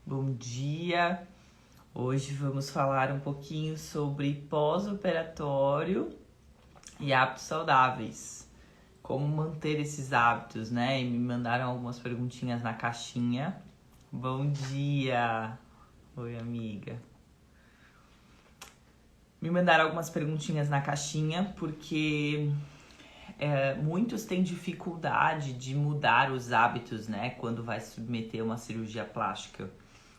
Bom dia! Hoje vamos falar um pouquinho sobre pós-operatório e hábitos saudáveis. Como manter esses hábitos, né? E me mandaram algumas perguntinhas na caixinha. Bom dia! Oi, amiga. Me mandaram algumas perguntinhas na caixinha porque muitos têm dificuldade de mudar os hábitos, né? Quando vai se submeter a uma cirurgia plástica.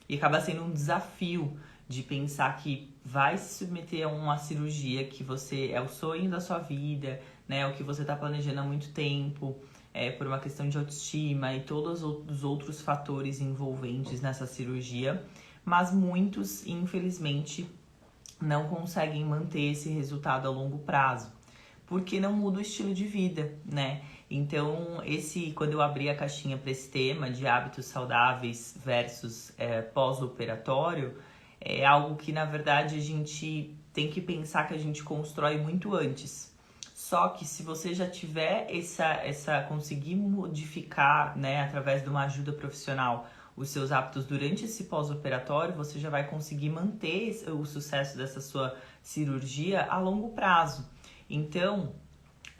E acaba sendo um desafio de pensar que vai se submeter a uma cirurgia que você é o sonho da sua vida, né? O que você está planejando há muito tempo, por uma questão de autoestima e todos os outros fatores envolventes nessa cirurgia. Mas muitos, infelizmente, não conseguem manter esse resultado a longo prazo, porque não muda o estilo de vida, né? Então, quando eu abri a caixinha para esse tema de hábitos saudáveis versus pós-operatório, é algo que, na verdade, a gente tem que pensar que a gente constrói muito antes. Só que se você já tiver conseguir modificar, né, através de uma ajuda profissional, os seus hábitos durante esse pós-operatório, você já vai conseguir manter o sucesso dessa sua cirurgia a longo prazo. Então,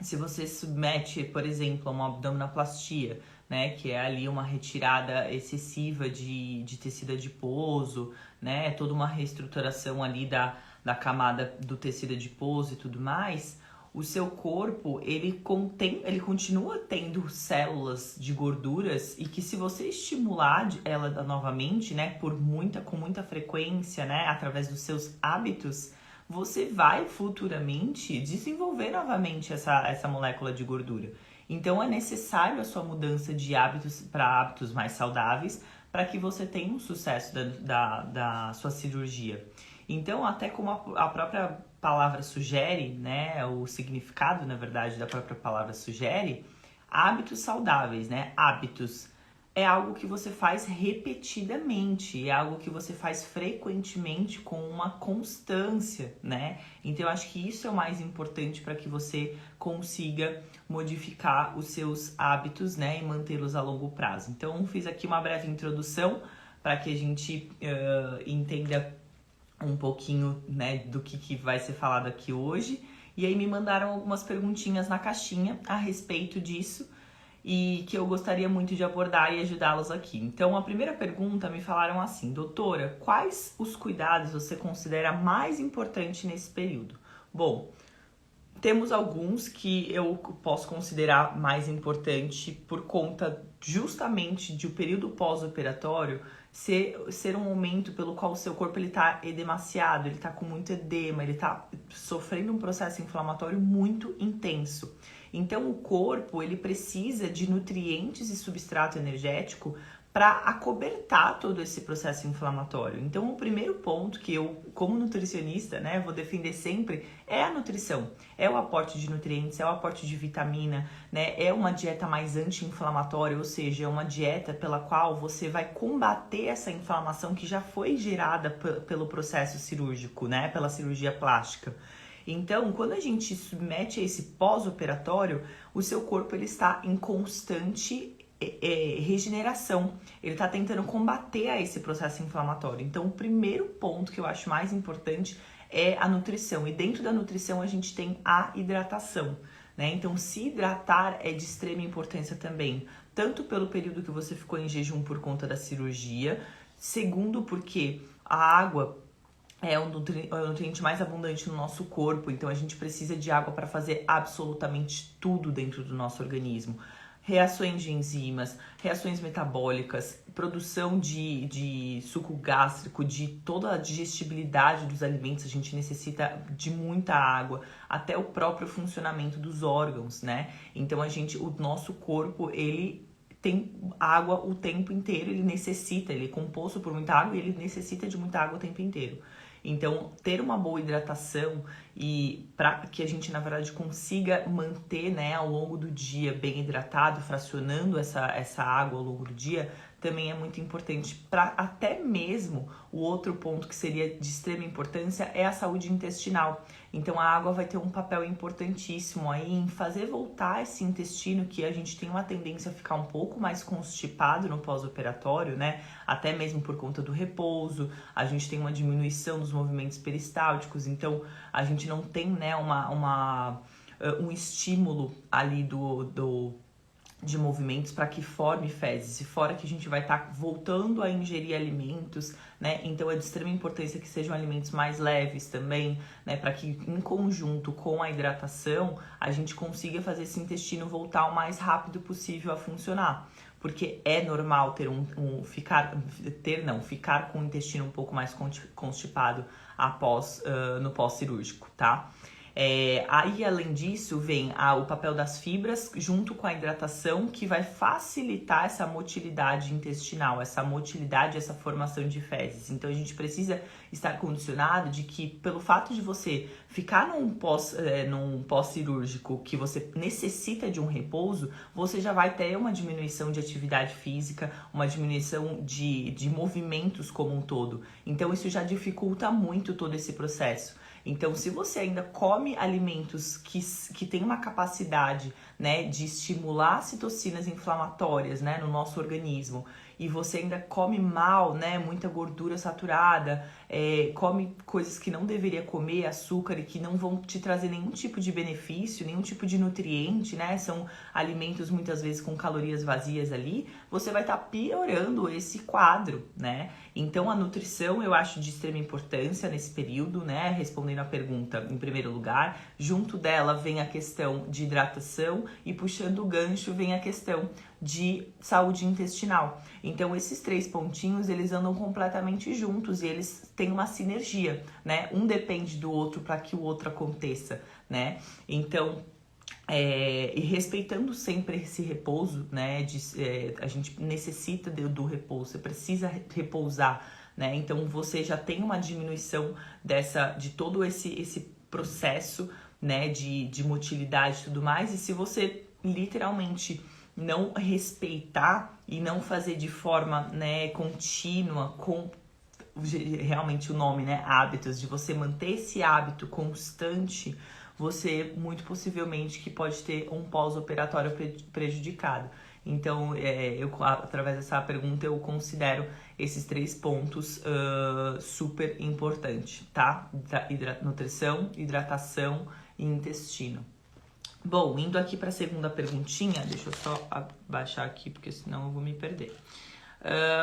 se você submete, por exemplo, a uma abdominoplastia, né, que é ali uma retirada excessiva de tecido adiposo, né, toda uma reestruturação ali da camada do tecido adiposo e tudo mais, o seu corpo, ele continua tendo células de gorduras e que se você estimular ela novamente, né, com muita frequência, né, através dos seus hábitos, você vai futuramente desenvolver novamente essa molécula de gordura. Então é necessário a sua mudança de hábitos para hábitos mais saudáveis para que você tenha um sucesso da sua cirurgia. Então, até como a própria palavra sugere, né, o significado, na verdade, da própria palavra sugere, hábitos saudáveis, né, hábitos é algo que você faz repetidamente, é algo que você faz frequentemente com uma constância, né? Então eu acho que isso é o mais importante para que você consiga modificar os seus hábitos, né, e mantê-los a longo prazo. Então fiz aqui uma breve introdução para que a gente entenda um pouquinho, né, do que vai ser falado aqui hoje. E aí me mandaram algumas perguntinhas na caixinha a respeito disso e que eu gostaria muito de abordar e ajudá-los aqui. Então, a primeira pergunta me falaram assim: doutora, quais os cuidados você considera mais importante nesse período? Bom, temos alguns que eu posso considerar mais importante por conta justamente de o período pós-operatório ser um momento pelo qual o seu corpo está edemaciado, ele está com muito edema, ele está sofrendo um processo inflamatório muito intenso. Então o corpo ele precisa de nutrientes e substrato energético para acobertar todo esse processo inflamatório. Então o primeiro ponto que eu, como nutricionista, né, vou defender sempre é a nutrição. É o aporte de nutrientes, é o aporte de vitamina, né, é uma dieta mais anti-inflamatória, ou seja, é uma dieta pela qual você vai combater essa inflamação que já foi gerada pelo processo cirúrgico, né, pela cirurgia plástica. Então, quando a gente submete a esse pós-operatório, o seu corpo ele está em constante regeneração. Ele está tentando combater a esse processo inflamatório. Então, o primeiro ponto que eu acho mais importante é a nutrição. E dentro da nutrição, a gente tem a hidratação, né? Então, se hidratar é de extrema importância também, tanto pelo período que você ficou em jejum por conta da cirurgia, segundo porque a água é o nutriente mais abundante no nosso corpo, então a gente precisa de água para fazer absolutamente tudo dentro do nosso organismo. Reações de enzimas, reações metabólicas, produção de suco gástrico, de toda a digestibilidade dos alimentos, a gente necessita de muita água, até o próprio funcionamento dos órgãos, né? Então o nosso corpo, ele tem água o tempo inteiro, ele é composto por muita água e ele necessita de muita água o tempo inteiro. Então, ter uma boa hidratação e para que a gente, na verdade, consiga manter, né, ao longo do dia bem hidratado, fracionando essa água ao longo do dia, também é muito importante para até mesmo o outro ponto que seria de extrema importância é a saúde intestinal. Então a água vai ter um papel importantíssimo aí em fazer voltar esse intestino, que a gente tem uma tendência a ficar um pouco mais constipado no pós-operatório, né? Até mesmo por conta do repouso, a gente tem uma diminuição dos movimentos peristálticos, então a gente não tem, né, um estímulo ali de movimentos para que forme fezes, e fora que a gente vai estar voltando a ingerir alimentos, né? Então é de extrema importância que sejam alimentos mais leves também, né? Para que em conjunto com a hidratação a gente consiga fazer esse intestino voltar o mais rápido possível a funcionar. Porque é normal ficar com o intestino um pouco mais constipado no pós-cirúrgico, tá? Aí, além disso, vem o papel das fibras junto com a hidratação, que vai facilitar essa motilidade intestinal, essa motilidade, essa formação de fezes. Então, a gente precisa estar condicionado de que, pelo fato de você ficar num pós-cirúrgico que você necessita de um repouso, você já vai ter uma diminuição de atividade física, uma diminuição de movimentos como um todo. Então, isso já dificulta muito todo esse processo. Então, se você ainda come alimentos que têm uma capacidade, né, de estimular citocinas inflamatórias, né, no nosso organismo, e você ainda come mal, né, muita gordura saturada, come coisas que não deveria comer, açúcar, e que não vão te trazer nenhum tipo de benefício, nenhum tipo de nutriente, né, são alimentos muitas vezes com calorias vazias ali, você vai estar piorando esse quadro, né. Então a nutrição eu acho de extrema importância nesse período, né, respondendo a pergunta em primeiro lugar, junto dela vem a questão de hidratação e puxando o gancho vem a questão de saúde intestinal. Então esses três pontinhos eles andam completamente juntos e eles têm uma sinergia, né? Um depende do outro para que o outro aconteça, né? Então e respeitando sempre esse repouso, né? A gente necessita do repouso, você precisa repousar, né? Então você já tem uma diminuição de todo esse processo, né? De motilidade e tudo mais, e se você literalmente não respeitar e não fazer de forma, né, contínua, com realmente o nome, né, hábitos, de você manter esse hábito constante, você muito possivelmente que pode ter um pós-operatório prejudicado. Então, através dessa pergunta, eu considero esses três pontos super importantes, tá? Nutrição, hidratação e intestino. Bom, indo aqui para a segunda perguntinha, deixa eu só abaixar aqui, porque senão eu vou me perder.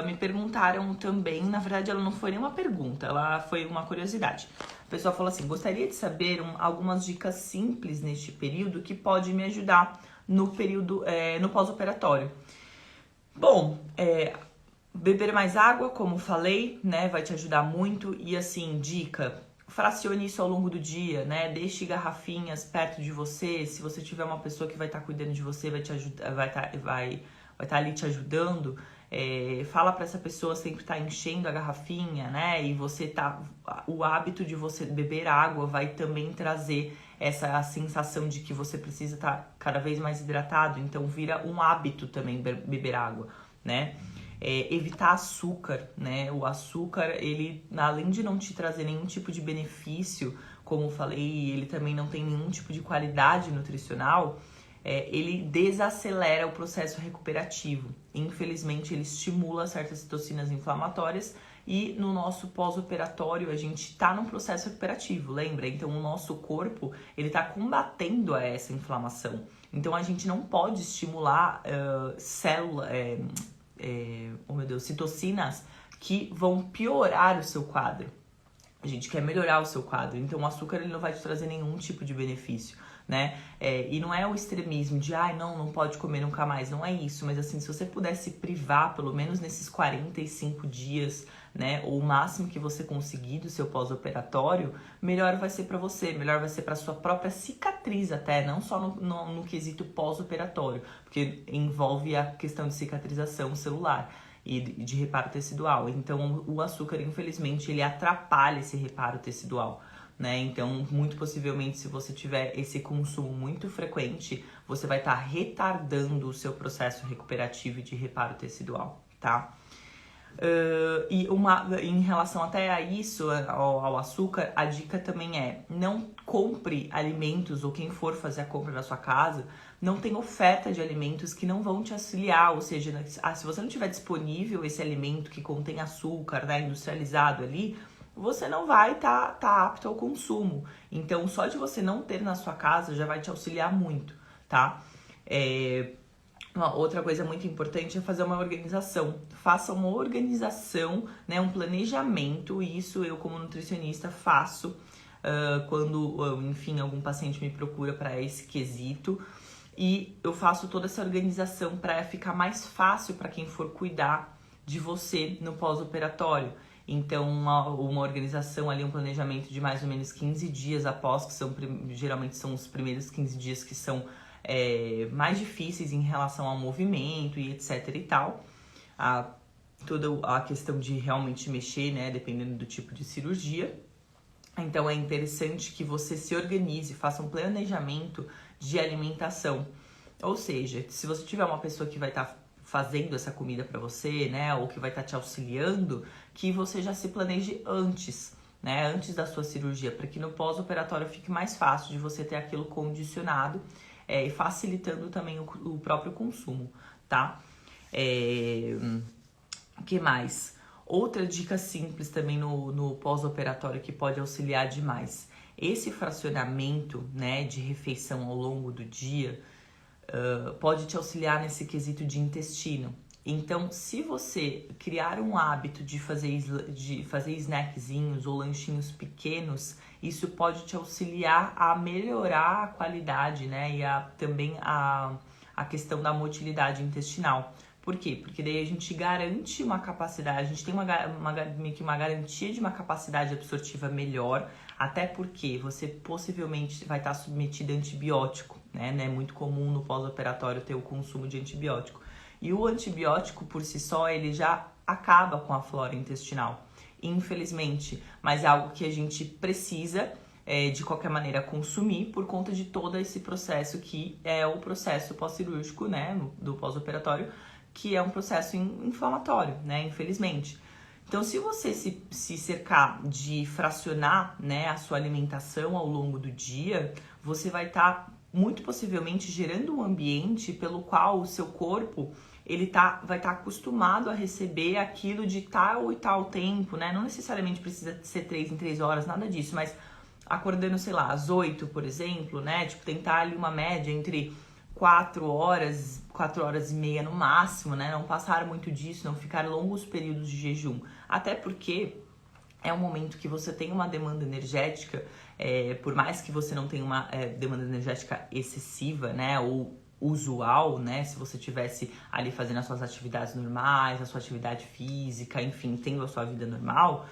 Me perguntaram também, na verdade ela não foi nem uma pergunta, ela foi uma curiosidade. A pessoa falou assim, gostaria de saber algumas dicas simples neste período que pode me ajudar no pós-operatório. Bom, beber mais água, como falei, né, vai te ajudar muito. E assim, dica, fracione isso ao longo do dia, né? Deixe garrafinhas perto de você. Se você tiver uma pessoa que vai estar cuidando de você, vai te ajudar, vai estar ali te ajudando. Fala para essa pessoa sempre estar enchendo a garrafinha, né? E o hábito de você beber água vai também trazer essa sensação de que você precisa estar cada vez mais hidratado. Então vira um hábito também beber água, né? Evitar açúcar, né? O açúcar, ele, além de não te trazer nenhum tipo de benefício, como eu falei, ele também não tem nenhum tipo de qualidade nutricional, ele desacelera o processo recuperativo. Infelizmente, ele estimula certas citocinas inflamatórias e no nosso pós-operatório a gente está num processo recuperativo, lembra? Então o nosso corpo, ele está combatendo essa inflamação. Então a gente não pode estimular citocinas que vão piorar o seu quadro. A gente quer melhorar o seu quadro, então o açúcar ele não vai te trazer nenhum tipo de benefício, né? E não é o extremismo de, não pode comer nunca mais, não é isso, mas assim, se você pudesse privar, pelo menos nesses 45 dias, né, ou o máximo que você conseguir do seu pós-operatório, melhor vai ser para você, melhor vai ser para sua própria cicatriz até, não só no quesito pós-operatório, porque envolve a questão de cicatrização celular e de reparo tecidual. Então, o açúcar, infelizmente, ele atrapalha esse reparo tecidual, né? Então, muito possivelmente, se você tiver esse consumo muito frequente, você vai estar retardando o seu processo recuperativo e de reparo tecidual, tá? tá? E em relação até a isso, ao açúcar, a dica também é: não compre alimentos, ou quem for fazer a compra na sua casa, não tem oferta de alimentos que não vão te auxiliar, ou seja, se você não tiver disponível esse alimento que contém açúcar, né, industrializado ali, você não vai tá apto ao consumo. Então, só de você não ter na sua casa já vai te auxiliar muito, tá? Uma outra coisa muito importante é fazer uma organização. Faça uma organização, né, um planejamento. Isso eu, como nutricionista, faço quando, enfim, algum paciente me procura para esse quesito. E eu faço toda essa organização para ficar mais fácil para quem for cuidar de você no pós-operatório. Então, uma organização ali, um planejamento de mais ou menos 15 dias após, que geralmente são os primeiros 15 dias que são mais difíceis em relação ao movimento e etc e tal. Toda a questão de realmente mexer, né, dependendo do tipo de cirurgia. Então é interessante que você se organize, faça um planejamento de alimentação. Ou seja, se você tiver uma pessoa que vai estar fazendo essa comida para você, né, ou que vai estar te auxiliando, que você já se planeje antes, né, antes da sua cirurgia, para que no pós-operatório fique mais fácil de você ter aquilo condicionado, e facilitando também o próprio consumo, tá? O que mais? Outra dica simples também no pós-operatório que pode auxiliar demais. Esse fracionamento, né, de refeição ao longo do dia pode te auxiliar nesse quesito de intestino. Então, se você criar um hábito de fazer snackzinhos ou lanchinhos pequenos, isso pode te auxiliar a melhorar a qualidade, né? E também a questão da motilidade intestinal. Por quê? Porque daí a gente garante uma capacidade, a gente tem meio que uma garantia de uma capacidade absortiva melhor, até porque você possivelmente vai estar submetido a antibiótico, né? É muito comum no pós-operatório ter o consumo de antibiótico. E o antibiótico, por si só, ele já acaba com a flora intestinal, infelizmente. Mas é algo que a gente precisa, de qualquer maneira, consumir por conta de todo esse processo que é o processo pós-cirúrgico, né, do pós-operatório, que é um processo inflamatório, né, infelizmente. Então, se você se cercar de fracionar, né, a sua alimentação ao longo do dia, você vai estar muito possivelmente gerando um ambiente pelo qual o seu corpo vai estar acostumado a receber aquilo de tal e tal tempo, né? Não necessariamente precisa ser 3 em 3 horas, nada disso, mas acordando, sei lá, às 8, por exemplo, né? Tipo, tentar ali uma média entre 4 horas e meia no máximo, né? Não passar muito disso, não ficar longos períodos de jejum. Até porque é um momento que você tem uma demanda energética, por mais que você não tenha uma demanda energética excessiva, né, ou usual, né, se você tivesse ali fazendo as suas atividades normais, a sua atividade física, enfim, tendo a sua vida normal,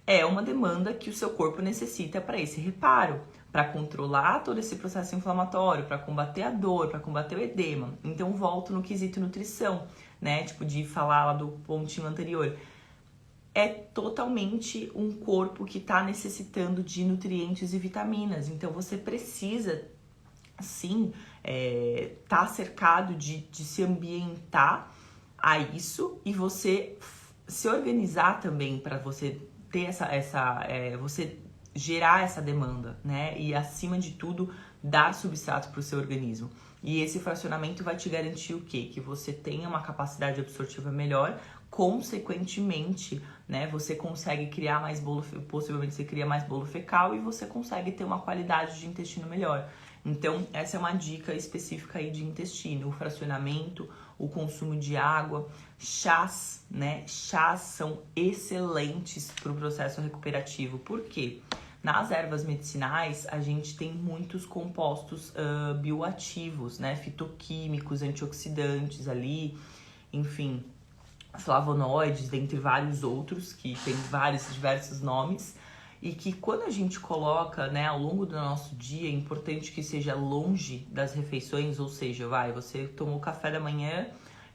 é uma demanda que o seu corpo necessita para esse reparo, para controlar todo esse processo inflamatório, para combater a dor, para combater o edema. Então, volto no quesito nutrição, né, tipo de falar lá do pontinho anterior. É totalmente um corpo que está necessitando de nutrientes e vitaminas. Então, você precisa, sim, tá cercado de se ambientar a isso e você se organizar também para você ter você gerar essa demanda, né? E, acima de tudo, dar substrato para o seu organismo. E esse fracionamento vai te garantir o quê? Que você tenha uma capacidade absortiva melhor, consequentemente, né, você consegue criar mais possivelmente você cria mais bolo fecal e você consegue ter uma qualidade de intestino melhor. Então, essa é uma dica específica aí de intestino, o fracionamento, o consumo de água, chás, né? Chás são excelentes para o processo recuperativo. Por quê? Nas ervas medicinais, a gente tem muitos compostos bioativos, né? Fitoquímicos, antioxidantes ali, enfim, flavonoides, dentre vários outros, que tem diversos nomes, e que quando a gente coloca, né, ao longo do nosso dia, é importante que seja longe das refeições, ou seja, você tomou café da manhã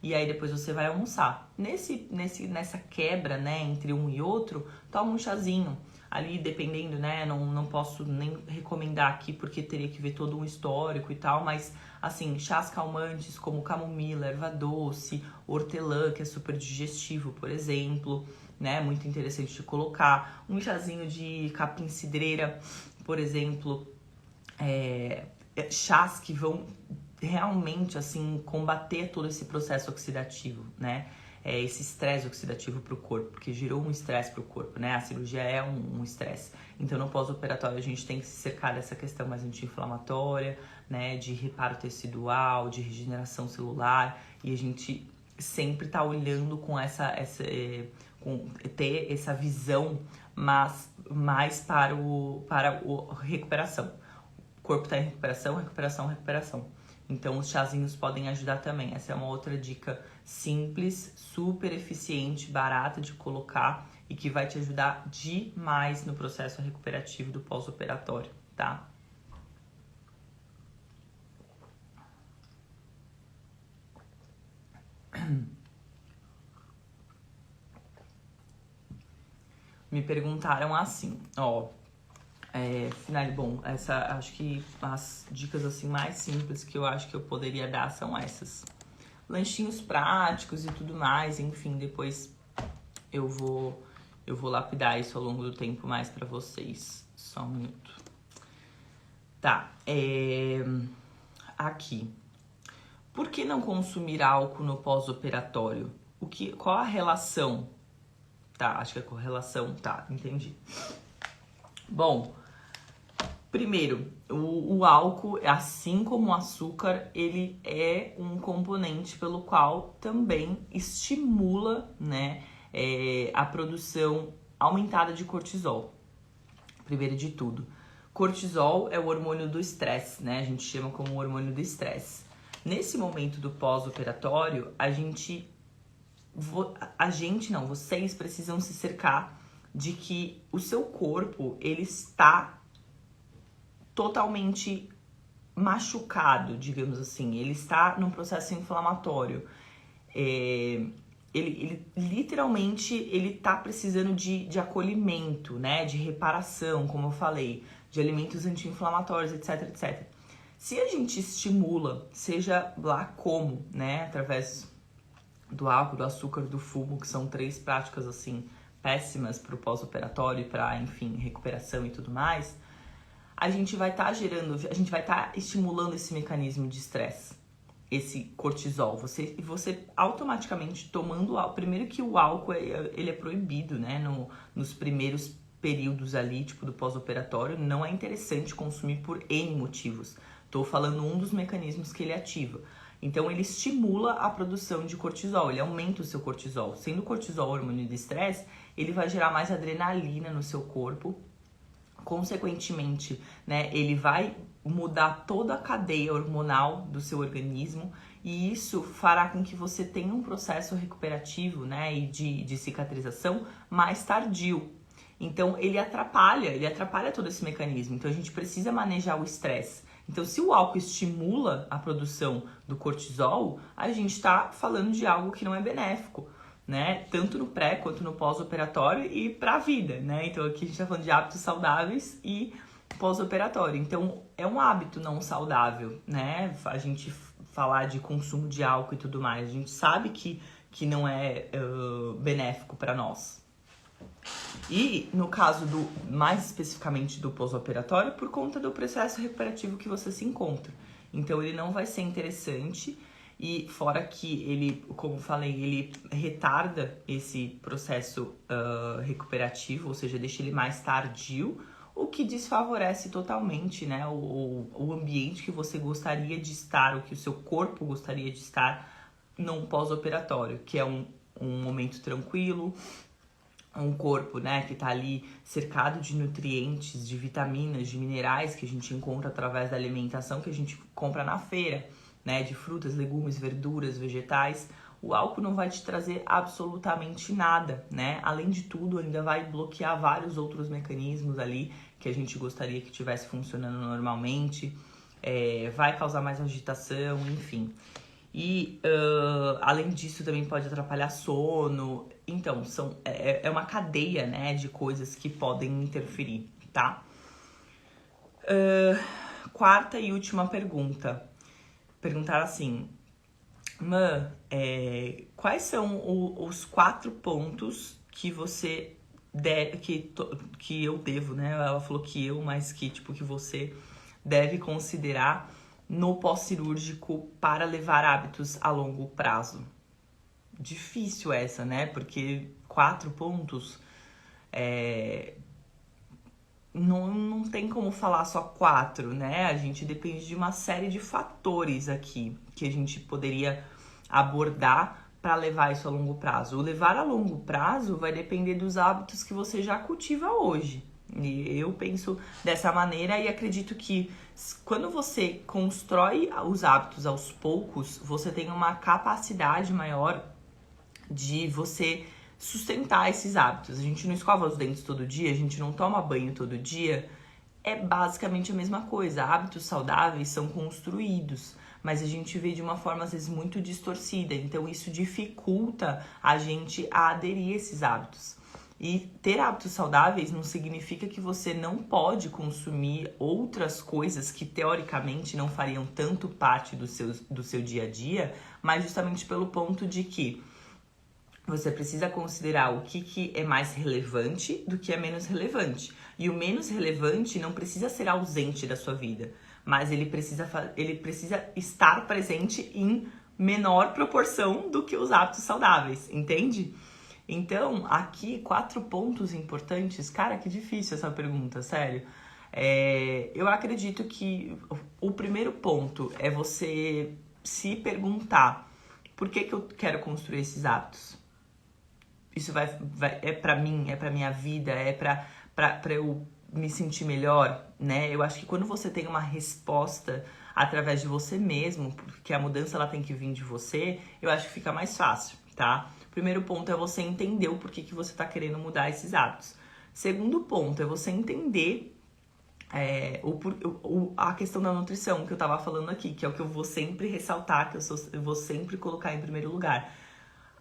e aí depois você vai almoçar. Nessa quebra, né, entre um e outro, toma um chazinho. ali dependendo, né, não posso nem recomendar aqui porque teria que ver todo um histórico e tal, mas assim, chás calmantes como camomila, erva doce, hortelã, que é super digestivo, por exemplo, né, muito interessante de colocar, um chazinho de capim-cidreira, por exemplo, chás que vão realmente, assim, combater todo esse processo oxidativo, né? Esse estresse oxidativo para o corpo, porque gerou um estresse para o corpo, né? A cirurgia é um estresse. Então, no pós-operatório, a gente tem que se cercar dessa questão mais anti-inflamatória, né? De reparo tecidual, de regeneração celular, e a gente sempre tá olhando com ter essa visão, mas mais para o recuperação. O corpo está em recuperação, recuperação, recuperação. Então, os chazinhos podem ajudar também. Essa é uma outra dica simples, super eficiente, barata de colocar e que vai te ajudar demais no processo recuperativo do pós-operatório, tá? Me perguntaram assim, ó... bom, acho que as dicas assim mais simples que eu acho que eu poderia dar são essas. Lanchinhos práticos e tudo mais, enfim, depois eu vou lapidar isso ao longo do tempo mais pra vocês. Só um minuto. Tá, aqui. Por que não consumir álcool no pós-operatório? Qual a relação? Tá, acho que a correlação, tá, entendi. Bom, primeiro, o álcool, assim como o açúcar, ele é um componente pelo qual também estimula, né, a produção aumentada de cortisol. Primeiro de tudo, cortisol é o hormônio do estresse, né? A gente chama como o hormônio do estresse. Nesse momento do pós-operatório, vocês precisam se cercar de que o seu corpo, ele está totalmente machucado, digamos assim. Ele está num processo inflamatório. Ele literalmente, ele tá precisando de acolhimento, né? De reparação, como eu falei, de alimentos anti-inflamatórios, etc, etc. Se a gente estimula, seja lá como, né? Através do álcool, do açúcar, do fumo, que são 3 práticas, assim, péssimas para o pós-operatório e para, enfim, recuperação e tudo mais, a gente vai estar estimulando esse mecanismo de estresse, esse cortisol. Você automaticamente tomando álcool, primeiro que o álcool ele é proibido, né, nos primeiros períodos ali, tipo do pós-operatório, não é interessante consumir por N motivos. Tô falando um dos mecanismos que ele ativa. Então, ele estimula a produção de cortisol, ele aumenta o seu cortisol. Sendo o cortisol hormônio de estresse, ele vai gerar mais adrenalina no seu corpo. Consequentemente, né, ele vai mudar toda a cadeia hormonal do seu organismo e isso fará com que você tenha um processo recuperativo, né, e de cicatrização mais tardio. Então, ele atrapalha todo esse mecanismo. Então, a gente precisa manejar o estresse. Então, se o álcool estimula a produção do cortisol, a gente está falando de algo que não é benéfico, né? Tanto no pré quanto no pós-operatório e para a vida, né? Então, aqui a gente está falando de hábitos saudáveis e pós-operatório. Então, é um hábito não saudável, né? A gente falar de consumo de álcool e tudo mais. A gente sabe que não é benéfico para nós. E no caso mais especificamente do pós-operatório, por conta do processo recuperativo que você se encontra. Então ele não vai ser interessante e fora que ele, como eu falei, ele retarda esse processo recuperativo, ou seja, deixa ele mais tardio, o que desfavorece totalmente, né, o ambiente que você gostaria de estar, o que o seu corpo gostaria de estar num pós-operatório, que é um momento tranquilo, um corpo, né, que tá ali cercado de nutrientes, de vitaminas, de minerais que a gente encontra através da alimentação que a gente compra na feira, né, de frutas, legumes, verduras, vegetais. O álcool não vai te trazer absolutamente nada, né? Além de tudo, ainda vai bloquear vários outros mecanismos ali que a gente gostaria que tivesse funcionando normalmente, vai causar mais agitação, enfim. E, além disso, também pode atrapalhar sono. Então, é uma cadeia, né, de coisas que podem interferir, tá? Quarta e última pergunta. Perguntar assim, quais são os 4 pontos que você que eu devo, né? Ela falou que eu, mas que tipo que você deve considerar no pós-cirúrgico para levar hábitos a longo prazo. Difícil essa, né? Porque 4 pontos não tem como falar só 4, né? A gente depende de uma série de fatores aqui que a gente poderia abordar para levar isso a longo prazo. O levar a longo prazo vai depender dos hábitos que você já cultiva hoje. E eu penso dessa maneira e acredito que quando você constrói os hábitos aos poucos, você tem uma capacidade maior de você sustentar esses hábitos. A gente não escova os dentes todo dia, a gente não toma banho todo dia. É basicamente a mesma coisa. Hábitos saudáveis são construídos, mas a gente vê de uma forma às vezes muito distorcida. Então isso dificulta a gente a aderir a esses hábitos. E ter hábitos saudáveis não significa que você não pode consumir outras coisas que teoricamente não fariam tanto parte do seu dia a dia, mas justamente pelo ponto de que você precisa considerar o que é mais relevante do que é menos relevante. E o menos relevante não precisa ser ausente da sua vida, mas ele precisa estar presente em menor proporção do que os hábitos saudáveis, entende? Então, aqui, 4 pontos importantes. Cara, que difícil essa pergunta, sério. Eu acredito que o primeiro ponto é você se perguntar por que eu quero construir esses hábitos. Isso é pra mim, é pra minha vida, é pra eu me sentir melhor, né? Eu acho que quando você tem uma resposta através de você mesmo, porque a mudança ela tem que vir de você, eu acho que fica mais fácil, tá? Primeiro ponto é você entender o porquê que você tá querendo mudar esses hábitos. Segundo ponto é você entender a questão da nutrição que eu tava falando aqui, que é o que eu vou sempre ressaltar, que eu vou sempre colocar em primeiro lugar.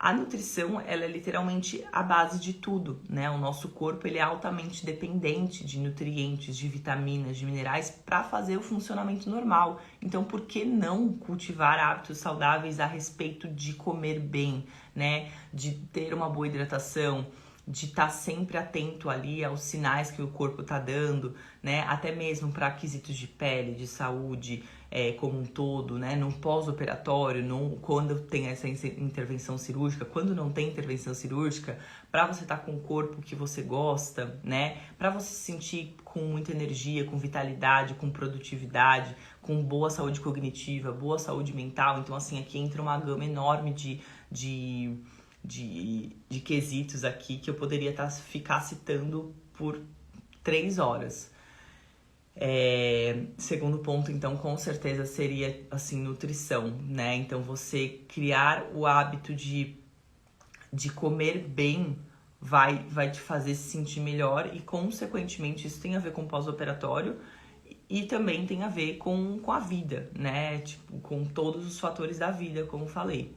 A nutrição, ela é literalmente a base de tudo, né? O nosso corpo, ele é altamente dependente de nutrientes, de vitaminas, de minerais para fazer o funcionamento normal. Então, por que não cultivar hábitos saudáveis a respeito de comer bem, né? De ter uma boa hidratação, de estar sempre atento ali aos sinais que o corpo está dando, né? Até mesmo para quesitos de pele, de saúde, como um todo, né? No pós-operatório, quando tem essa intervenção cirúrgica, quando não tem intervenção cirúrgica, para você estar com o corpo que você gosta, né? Para você se sentir com muita energia, com vitalidade, com produtividade, com boa saúde cognitiva, boa saúde mental. Então, assim, aqui entra uma gama enorme de quesitos aqui que eu poderia ficar citando por 3 horas. Segundo ponto, então, com certeza seria, assim, nutrição, né? Então, você criar o hábito de comer bem vai te fazer se sentir melhor e, consequentemente, isso tem a ver com o pós-operatório e também tem a ver com a vida, né? Tipo, com todos os fatores da vida, como falei.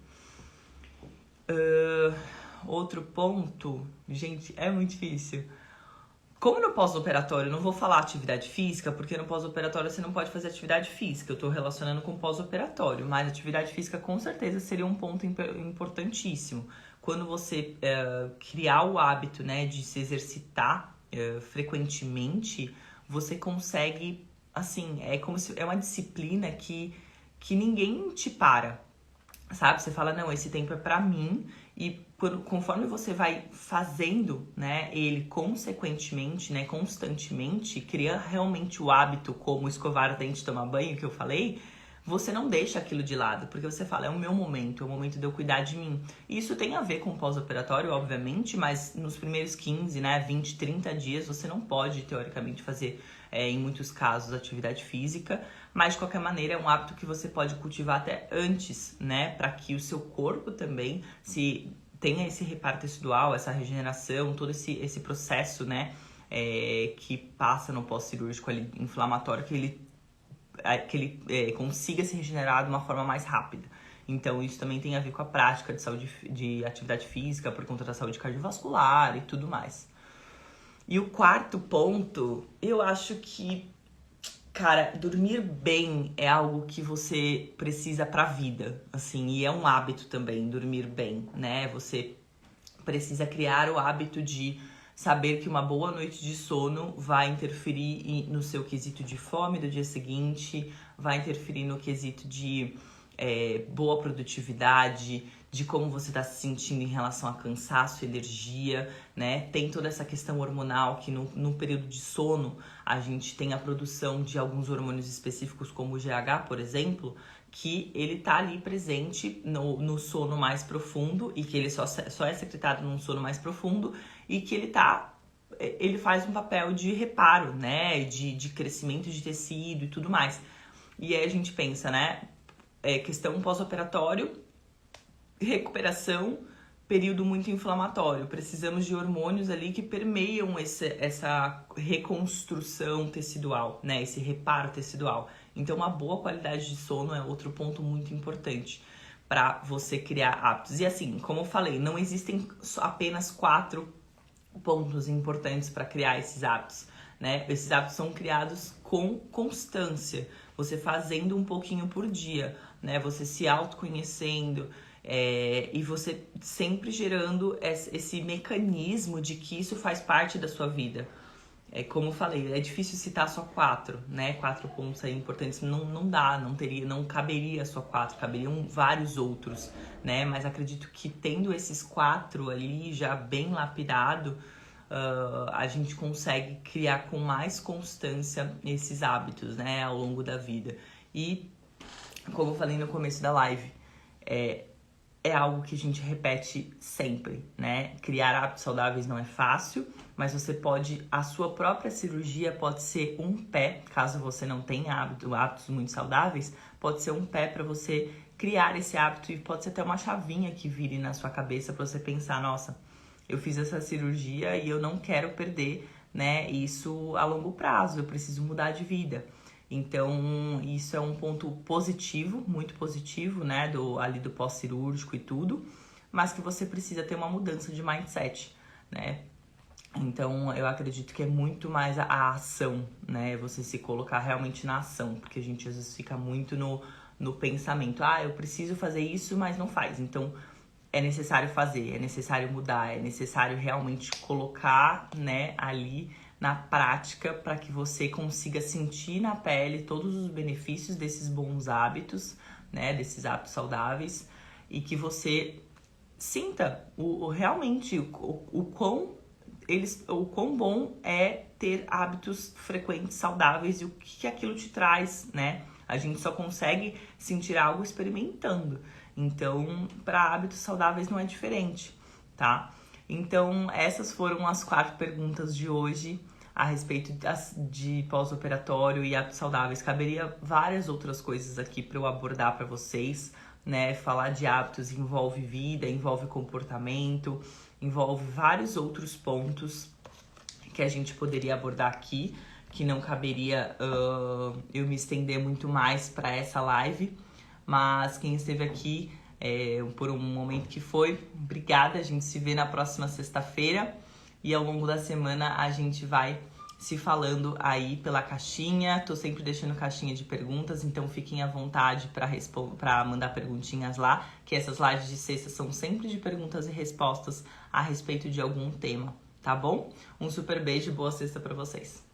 Outro ponto, gente, é muito difícil. Como no pós-operatório, eu não vou falar atividade física, porque no pós-operatório você não pode fazer atividade física. Eu tô relacionando com pós-operatório, mas atividade física com certeza seria um ponto importantíssimo. Quando você criar o hábito, né, de se exercitar frequentemente, você consegue, assim, é uma disciplina que ninguém te para, sabe? Você fala, não, esse tempo é pra mim. E conforme você vai fazendo, né, ele consequentemente, né, constantemente, cria realmente o hábito, como escovar o dente e tomar banho, que eu falei, você não deixa aquilo de lado, porque você fala, é o meu momento, é o momento de eu cuidar de mim. E isso tem a ver com o pós-operatório, obviamente, mas nos primeiros 15, né, 20, 30 dias, você não pode, teoricamente, fazer, em muitos casos, atividade física, mas de qualquer maneira é um hábito que você pode cultivar até antes, né? Para que o seu corpo também tenha esse reparo tecidual, essa regeneração, todo esse processo, né? Que passa no pós-cirúrgico ali, inflamatório, que ele consiga se regenerar de uma forma mais rápida. Então isso também tem a ver com a prática de saúde, de atividade física por conta da saúde cardiovascular e tudo mais. E o quarto ponto, eu acho que, cara, dormir bem é algo que você precisa pra vida, assim, e é um hábito também, dormir bem, né? Você precisa criar o hábito de saber que uma boa noite de sono vai interferir no seu quesito de fome do dia seguinte, vai interferir no quesito de boa produtividade, de como você está se sentindo em relação a cansaço, energia, né? Tem toda essa questão hormonal que no período de sono a gente tem a produção de alguns hormônios específicos, como o GH, por exemplo, que ele tá ali presente no sono mais profundo e que ele só é secretado num sono mais profundo e que ele faz um papel de reparo, né? De crescimento de tecido e tudo mais. E aí a gente pensa, né? Questão pós-operatório, recuperação, período muito inflamatório. Precisamos de hormônios ali que permeiam essa reconstrução tecidual, né? Esse reparo tecidual. Então, uma boa qualidade de sono é outro ponto muito importante para você criar hábitos. E assim, como eu falei, não existem apenas 4 pontos importantes para criar esses hábitos, né? Esses hábitos são criados com constância, você fazendo um pouquinho por dia, né? Você se autoconhecendo e você sempre gerando esse mecanismo de que isso faz parte da sua vida. Como eu falei, é difícil citar só 4, né? 4 pontos aí importantes. Não dá, não caberia só 4, caberiam vários outros, né? Mas acredito que tendo esses 4 ali já bem lapidado, a gente consegue criar com mais constância esses hábitos, né? Ao longo da vida. E, como eu falei no começo da live, é algo que a gente repete sempre, né? Criar hábitos saudáveis não é fácil, mas a sua própria cirurgia pode ser um pé, caso você não tenha hábitos muito saudáveis, pode ser um pé para você criar esse hábito e pode ser até uma chavinha que vire na sua cabeça para você pensar, nossa, eu fiz essa cirurgia e eu não quero perder, né, isso a longo prazo, eu preciso mudar de vida. Então, isso é um ponto positivo, muito positivo, né, ali do pós-cirúrgico e tudo, mas que você precisa ter uma mudança de mindset, né? Então, eu acredito que é muito mais a ação, né? Você se colocar realmente na ação, porque a gente às vezes fica muito no pensamento. Eu preciso fazer isso, mas não faz. Então, é necessário fazer, é necessário mudar, é necessário realmente colocar, né, ali na prática para que você consiga sentir na pele todos os benefícios desses bons hábitos, né, desses hábitos saudáveis e que você sinta realmente o quão bom é ter hábitos frequentes, saudáveis e o que aquilo te traz, né? A gente só consegue sentir algo experimentando. Então, para hábitos saudáveis não é diferente, tá? Então, essas foram as 4 perguntas de hoje a respeito de pós-operatório e hábitos saudáveis. Caberia várias outras coisas aqui para eu abordar para vocês, né? Falar de hábitos envolve vida, envolve comportamento, envolve vários outros pontos que a gente poderia abordar aqui, que não caberia eu me estender muito mais para essa live. Mas quem esteve aqui por um momento que foi, obrigada. A gente se vê na próxima sexta-feira e ao longo da semana a gente vai se falando aí pela caixinha. Tô sempre deixando caixinha de perguntas, então fiquem à vontade para mandar perguntinhas lá, que essas lives de sexta são sempre de perguntas e respostas a respeito de algum tema, tá bom? Um super beijo, boa sexta para vocês.